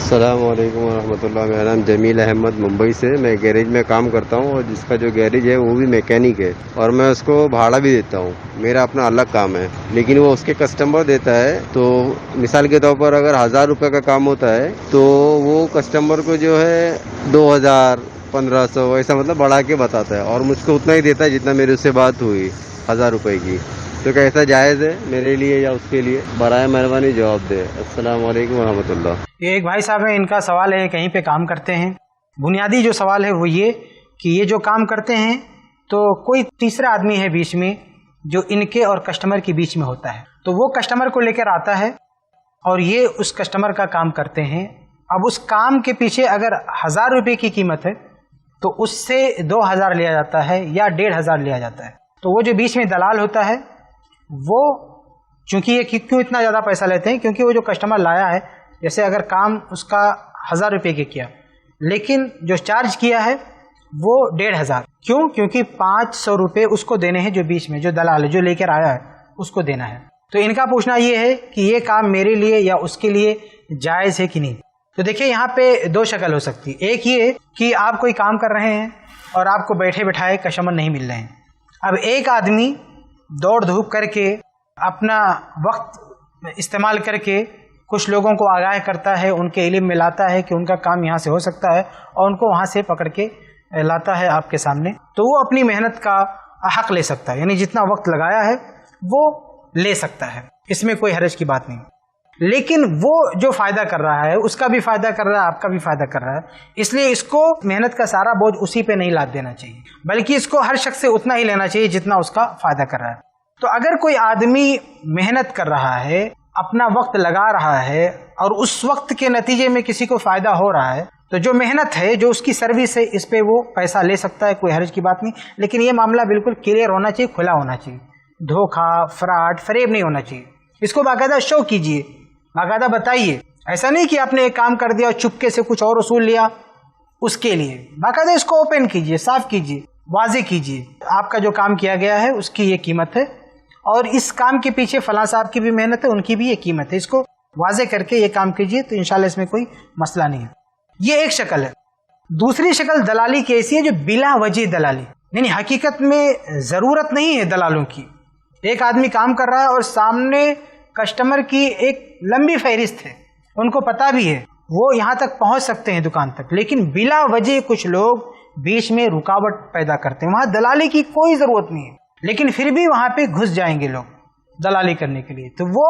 अस्सलाम वालेकुम वरहमतुल्लाह। मेरा नाम जमील अहमद, मुंबई से। मैं गैरेज में काम करता हूँ और जिसका जो गैरेज है वो भी मैकेनिक है और मैं उसको भाड़ा भी देता हूँ। मेरा अपना अलग काम है, लेकिन वो उसके कस्टमर देता है। तो मिसाल के तौर पर अगर 1000 रुपये का काम होता है तो वो कस्टमर को जो है 2000, 1500 ऐसा मतलब बढ़ा के बताता है और मुझको उतना ही देता है जितना मेरे उससे बात हुई 1000 रुपये की। तो क्या ऐसा जायज़ है मेरे लिए या उसके लिए? बराए मेहरबानी जवाब दे। अस्सलाम वालेकुम वरहमतुल्लाह। ये एक भाई साहब है, इनका सवाल है कहीं पे काम करते हैं। बुनियादी जो सवाल है वो ये कि ये जो काम करते हैं तो कोई तीसरा आदमी है बीच में जो इनके और कस्टमर के बीच में होता है। तो वो कस्टमर को लेकर आता है और ये उस कस्टमर का काम करते हैं। अब उस काम के पीछे अगर 1000 रुपये की कीमत है तो उससे 2000 लिया जाता है या 1500 लिया जाता है। तो वो जो बीच में दलाल होता है वो, चूंकि ये क्यों इतना ज़्यादा पैसा लेते हैं, क्योंकि वो जो कस्टमर लाया है, जैसे अगर काम उसका 1000 रुपये के किया लेकिन जो चार्ज किया है वो 1500। क्यों? क्योंकि 500 रुपये उसको देने हैं, जो बीच में जो दलाल है जो लेकर आया है उसको देना है। तो इनका पूछना ये है कि ये काम मेरे लिए या उसके लिए जायज़ है कि नहीं। तो देखिए यहाँ पे दो शक्ल हो सकती है। एक ये कि आप कोई काम कर रहे हैं और आपको बैठे बैठाए कस्टमर नहीं मिल रहे हैं। अब एक आदमी दौड़ धूप करके अपना वक्त इस्तेमाल करके कुछ लोगों को आगाह करता है, उनके इल्म में लाता है कि उनका काम यहाँ से हो सकता है और उनको वहाँ से पकड़ के लाता है आपके सामने। तो वो अपनी मेहनत का हक ले सकता है, यानी जितना वक्त लगाया है वो ले सकता है, इसमें कोई हर्ज की बात नहीं। लेकिन वो जो फ़ायदा कर रहा है उसका भी फ़ायदा कर रहा है, आपका भी फ़ायदा कर रहा है, इसलिए इसको मेहनत का सारा बोझ उसी पे नहीं लाद देना चाहिए, बल्कि इसको हर शख्स से उतना ही लेना चाहिए जितना उसका फ़ायदा कर रहा है। तो अगर कोई आदमी मेहनत कर रहा है, अपना वक्त लगा रहा है और उस वक्त के नतीजे में किसी को फ़ायदा हो रहा है, तो जो मेहनत है, जो उसकी सर्विस है, इस पे वो पैसा ले सकता है, कोई हर्ज की बात नहीं। लेकिन ये मामला बिल्कुल क्लियर होना चाहिए, खुला होना चाहिए, धोखा, फ्रॉड, फरेब नहीं होना चाहिए। इसको बाकायदा शो कीजिए, बाकायदा बताइए। ऐसा नहीं कि आपने एक काम कर दिया और चुपके से कुछ और वसूल लिया उसके लिए। बाकायदा इसको ओपन कीजिए, साफ कीजिए, वाजे कीजिए, आपका जो काम किया गया है उसकी ये कीमत है और इस काम के पीछे फलां साहब की भी मेहनत है, उनकी भी ये कीमत है। इसको वाजे करके ये काम कीजिए तो इंशाल्लाह इसमें कोई मसला नहीं है। ये एक शक्ल है। दूसरी शक्ल दलाली की ऐसी है जो बिला वजह दलाली, यानी हकीकत में ज़रूरत नहीं है दलालों की। एक आदमी काम कर रहा है और सामने कस्टमर की एक लंबी फहरिस्त है, उनको पता भी है वो यहाँ तक पहुँच सकते हैं दुकान तक, लेकिन बिला वजह कुछ लोग बीच में रुकावट पैदा करते हैं। वहाँ दलाली की कोई ज़रूरत नहीं है, लेकिन फिर भी वहाँ पे घुस जाएंगे लोग दलाली करने के लिए, तो वो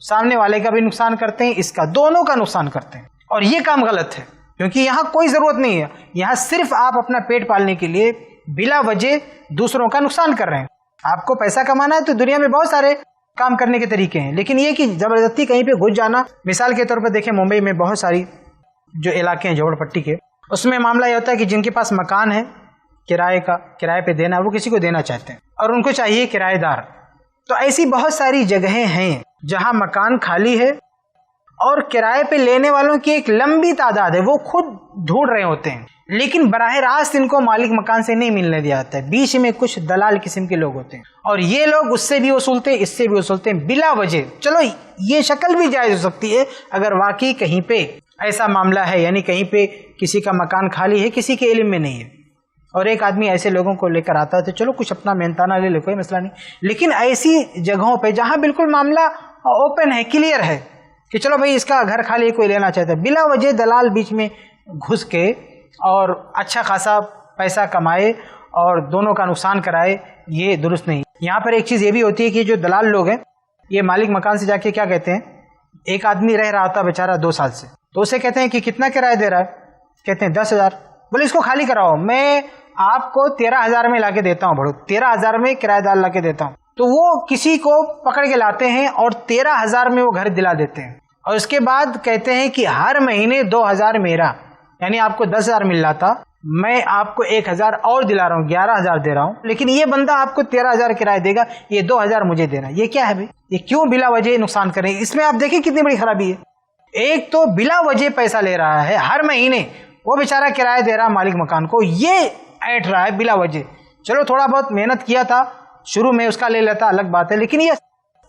सामने वाले का भी नुकसान करते हैं, इसका, दोनों का नुकसान करते हैं। और ये काम गलत है क्योंकि यहाँ कोई ज़रूरत नहीं है। यहाँ सिर्फ आप अपना पेट पालने के लिए बिला वजह दूसरों का नुकसान कर रहे हैं। आपको पैसा कमाना है तो दुनिया में बहुत सारे काम करने के तरीके हैं, लेकिन ये कि ज़बरदस्ती कहीं पे घुस जाना। मिसाल के तौर पर देखें, मुंबई में बहुत सारी जो इलाके हैं झोपड़पट्टी के, उसमें मामला ये होता है कि जिनके पास मकान है किराए पे देना, वो किसी को देना चाहते हैं और उनको चाहिए किराएदार। तो ऐसी बहुत सारी जगहें हैं जहां मकान खाली है और किराए पे लेने वालों की एक लंबी तादाद है, वो खुद ढूंढ रहे होते हैं, लेकिन बराह रास्त इनको मालिक मकान से नहीं मिलने दिया जाता है। बीच में कुछ दलाल किस्म के लोग होते हैं और ये लोग उससे भी वसूलते हैं, इससे भी वसूलते हैं बिला वजह। चलो ये शक्ल भी जायज़ हो सकती है अगर वाकई कहीं पे ऐसा मामला है, यानी कहीं पे किसी का मकान खाली है, किसी के इल्म में नहीं है और एक आदमी ऐसे लोगों को लेकर आता है, तो चलो कुछ अपना मेहनताना ले लो, कोई मसला नहीं। लेकिन ऐसी जगहों पे जहां बिल्कुल मामला ओपन है, क्लियर है कि चलो भाई इसका घर खाली, कोई लेना चाहता है, बिला वजह दलाल बीच में घुस के और अच्छा खासा पैसा कमाए और दोनों का नुकसान कराए, ये दुरुस्त नहीं। यहाँ पर एक चीज़ ये भी होती है कि जो दलाल लोग हैं, ये मालिक मकान से जाके क्या कहते हैं, एक आदमी रह रहा था बेचारा 2 साल से, तो उसे कहते हैं कि कितना किराया दे रहा है, कहते हैं 10,000। बोले इसको खाली कराओ, मैं आपको 13,000 में लाके देता हूँ, भड़ो 13,000 में किराएदार लाके देता हूँ। तो वो किसी को पकड़ के लाते हैं और 13,000 में वो घर दिला देते हैं और उसके बाद कहते हैं कि हर महीने 2,000 मेरा, यानी आपको 10,000 मिल रहा था, मैं आपको 1,000 और दिला रहा हूँ, 11,000 दे रहा हूँ, लेकिन ये बंदा आपको 13,000 किराया देगा, ये 2,000 मुझे देना। ये क्या है भाई, ये क्यों बिला वजह नुकसान करें? इसमें आप देखिए कितनी बड़ी खराबी है। एक तो बिला वजह पैसा ले रहा है, हर महीने वो बेचारा किराया दे रहा है मालिक मकान को, ये ऐंठ रहा है बिला वजह। चलो थोड़ा बहुत मेहनत किया था शुरू में, उसका ले लेता अलग बात है, लेकिन ये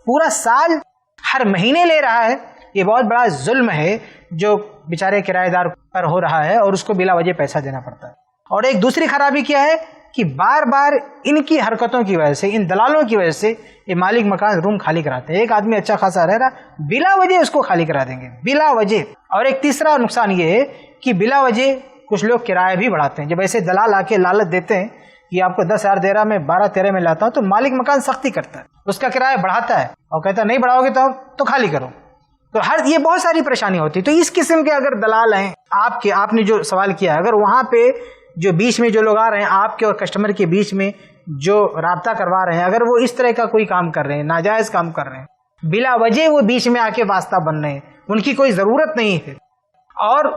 पूरा साल हर महीने ले रहा है, ये बहुत बड़ा जुल्म है जो बेचारे किराएदार पर हो रहा है और उसको बिला वजह पैसा देना पड़ता है। और एक दूसरी खराबी क्या है कि बार बार इनकी हरकतों की वजह से, इन दलालों की वजह से ये मालिक मकान रूम खाली कराते हैं। एक आदमी अच्छा खासा रह रहा, बिला वजह उसको खाली करा देंगे, बिला वजह। और एक तीसरा नुकसान ये है कि बिला वजह कुछ लोग किराया भी बढ़ाते हैं। जब ऐसे दलाल आके लालच देते हैं कि आपको 10,000 दे रहा, मैं 12-13 में लाता हूँ, तो मालिक मकान सख्ती करता है, उसका किराया बढ़ाता है और कहता है नहीं बढ़ाओगे तो खाली करो। तो ये बहुत सारी परेशानी होती है। तो इस किस्म के अगर दलाल हैं, आपने जो सवाल किया है, अगर वहाँ पे जो बीच में जो लोग आ रहे हैं, आपके और कस्टमर के बीच में जो राब्ता करवा रहे हैं, अगर वो इस तरह का कोई काम कर रहे हैं, नाजायज काम कर रहे हैं, बिला वजह वो बीच में आके वास्ता बन रहे हैं, उनकी कोई जरूरत नहीं है और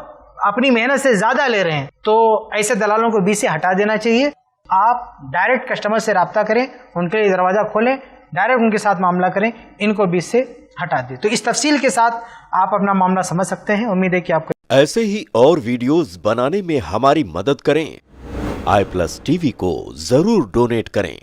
अपनी मेहनत से ज्यादा ले रहे हैं, तो ऐसे दलालों को बीच से हटा देना चाहिए। आप डायरेक्ट कस्टमर से राब्ता करें, उनके लिए दरवाजा खोलें, डायरेक्ट उनके साथ मामला करें, इनको बीच से हटा दें। तो इस तफसील के साथ आप अपना मामला समझ सकते हैं। उम्मीद है कि आपको ऐसे ही और वीडियोस बनाने में हमारी मदद करें। iPlus TV को जरूर डोनेट करें।